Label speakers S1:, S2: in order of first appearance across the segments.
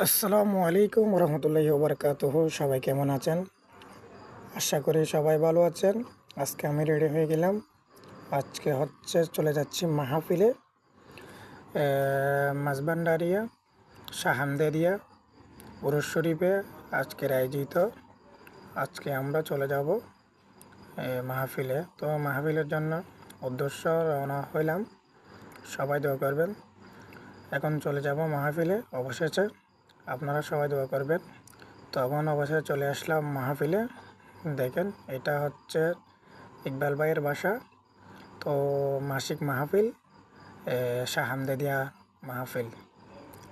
S1: আসসালামু আলাইকুম রহমতুল্লাহি ওবরাকাতুহু। সবাই কেমন আছেন? আশা করি সবাই ভালো আছেন। আজকে আমি রেডি হয়ে গেলাম। আজকে চলে যাচ্ছি মাহফিলে, মাঝবান্ডারিয়া শাহামদেরিয়া উরুস শরীফে আজকের আয়োজিত। আজকে আমরা চলে যাব মাহফিলে। তো মাহফিলের জন্য উদ্দেশ্য রওনা হইলাম। সবাই দোয়া করবেন। এখন চলে যাব মাহফিলে। অবশেষে আপনারা সবাই দোয়া করবেন। তখন অবশেষে চলে আসলাম মাহফিলে। দেখেন, এটা হচ্ছে ইকবাল ভাইয়ের বাসা। তো মাসিক মাহফিল, শাহামদেদিয়া মাহফিল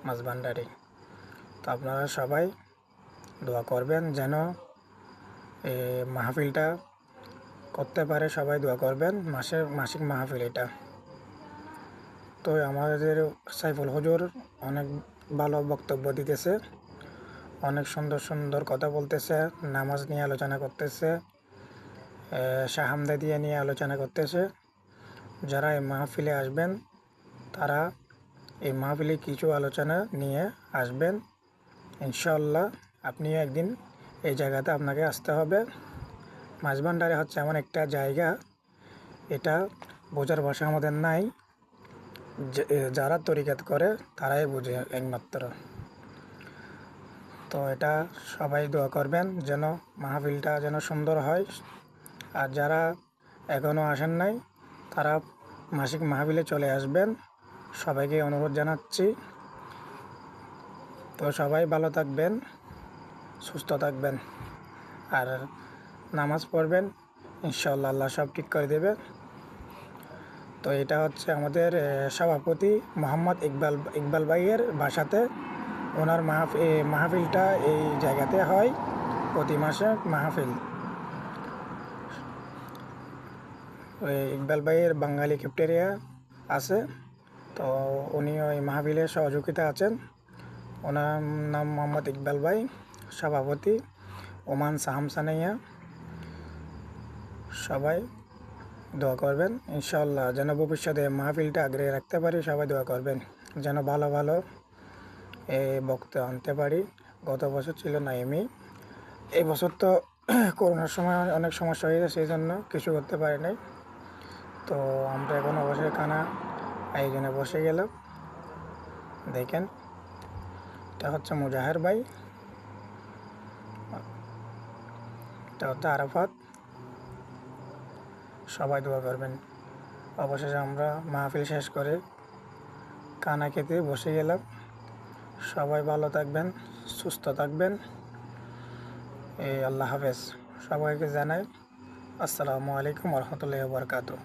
S1: মাঝবান্ডারি। তো আপনারা সবাই দোয়া করবেন যেন মাহফিলটা করতে পারে। সবাই দোয়া করবেন। মাসিক মাহফিল এটা। তো আমাদের সাইফুল হুজুর অনেক ভালো বক্তব্য দিতেছে, অনেক সুন্দর সুন্দর কথা বলতেছে, নামাজ নিয়ে আলোচনা করতেছে, শাহামদেদিয়া নিয়ে আলোচনা করতেছে। যারা এই মাহফিলে আসবেন তারা এই মাহফিলে কিছু আলোচনা নিয়ে আসবেন। ইনশাআল্লাহ আপনিও একদিন এই জায়গাতে আপনাকে আসতে হবে। মাঝবান্ডারে হচ্ছে এমন একটা জায়গা, এটা বোঝার ভাষা আমাদের নাই। যারা তরিকাত করে তারাই বুঝে একমাত্র। তো এটা সবাই দোয়া করবেন যেন মাহফিলটা যেন সুন্দর হয়। আর যারা এখনও আসেন নাই তারা মাসিক মাহফিলে চলে আসবেন। সবাইকে অনুরোধ জানাচ্ছি। তো সবাই ভালো থাকবেন, সুস্থ থাকবেন, আর নামাজ পড়বেন। ইনশাআল্লাহ আল্লাহ সব ঠিক করে দেবে। তো এটা হচ্ছে আমাদের সভাপতি মোহাম্মদ ইকবাল ভাইয়ের বাসাতে। ওনার মাহফিলটা এই জায়গাতে হয় প্রতি মাসে মাহফিল। ইকবাল ভাইয়ের বাঙালি ক্যাফেটেরিয়া আছে। তো উনিও এই মাহফিলের সহযোগিতা আছেন। ওনার নাম মোহাম্মদ ইকবাল ভাই, সভাপতি ওমান সাহামসানাইয়া। সবাই দোয়া করবেন ইনশাআল্লাহ যেন ভবিষ্যতে মাহফিলটা আগ্রহে রাখতে পারি। সবাই দোয়া করবেন যেন ভালো ভালো বক্তা আনতে পারি। গত বছর ছিল নাইমি, এই বছর তো করোনার সময় অনেক সমস্যা হয়ে গেছে, সেই জন্য কিছু করতে পারি নাই। তো আমরা এখন অবশ্যই খানা আয়োজনে বসে গেলাম। দেখেন, এটা হচ্ছে মুজাহের ভাই, এটা হচ্ছে আরাফাত। সবাই দোয়া করবেন। অবশেষে আমরা মাহফিল শেষ করে খানা খেতে বসে গেলাম। সবাই ভালো থাকবেন, সুস্থ থাকবেন। আল্লাহ হাফেজ। সবাইকে জানাই আসসালামু আলাইকুম রহমতুল্লাহি ওয়া বারাকাতুহু।